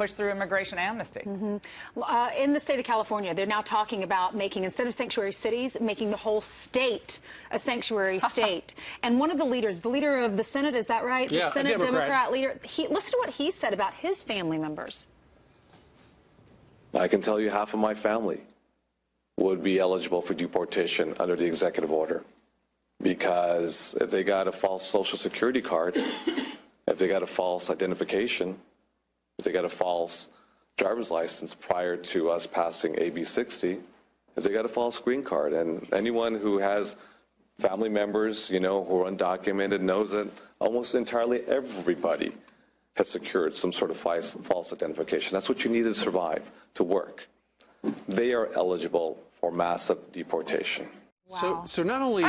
push through immigration amnesty. In the state of California, they're now talking about making, instead of sanctuary cities, making the whole state a sanctuary state. And one of the leaders, the leader of the Senate, is that right? Yeah, the Senate Democrat leader. Listen to what he said about his family members. I can tell you half of my family would be eligible for deportation under the executive order, because if they got a false Social Security card, if they got a false identification, if they got a false driver's license prior to us passing AB 60, if they got a false green card, and anyone who has family members, you know, who are undocumented knows that almost entirely everybody has secured some sort of false identification. That's what you need to survive, to work. They are eligible for massive deportation. Wow. So not only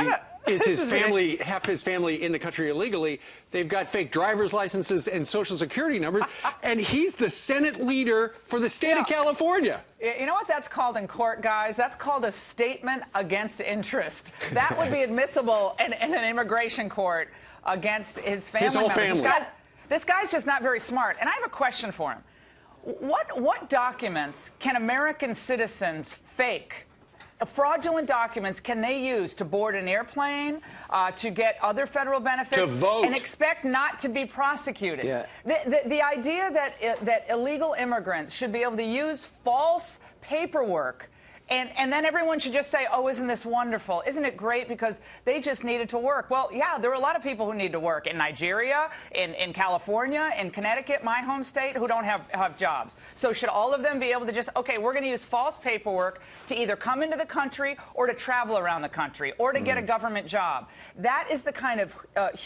is his family, half his family in the country illegally, they've got fake driver's licenses and Social Security numbers, and he's the Senate leader for the state of California. You know what that's called in court, guys? That's called a statement against interest. That would be admissible in an immigration court against his family. His whole family. This guy's just not very smart. And I have a question for him. What documents can American citizens fake? Fraudulent documents can they use to board an airplane, to get other federal benefits, to vote, and expect not to be prosecuted? Yeah. The idea that illegal immigrants should be able to use false paperwork, and then everyone should just say, oh, isn't this wonderful? Isn't it great because they just needed to work? Well, yeah, there are a lot of people who need to work in Nigeria, in California, in Connecticut, my home state, who don't have jobs. So should all of them be able to just, okay, we're going to use false paperwork to either come into the country or to travel around the country or to get a government job? That is the kind of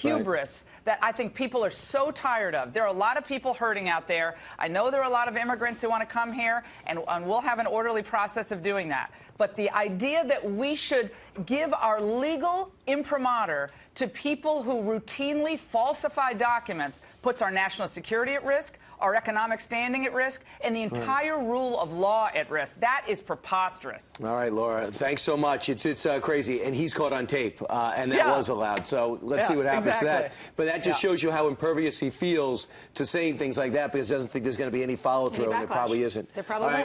hubris that I think people are so tired of. There are a lot of people hurting out there. I know there are a lot of immigrants who want to come here, and we'll have an orderly process of doing that. But the idea that we should give our legal imprimatur to people who routinely falsify documents puts our national security at risk, our economic standing at risk, and the entire rule of law at risk. That is preposterous. All right, Laura, thanks so much. It's crazy, and he's caught on tape, and that was allowed. So let's see what happens to that. But that just shows you how impervious he feels to saying things like that, because he doesn't think there's going to be any follow-through, and there probably isn't. There probably won't be.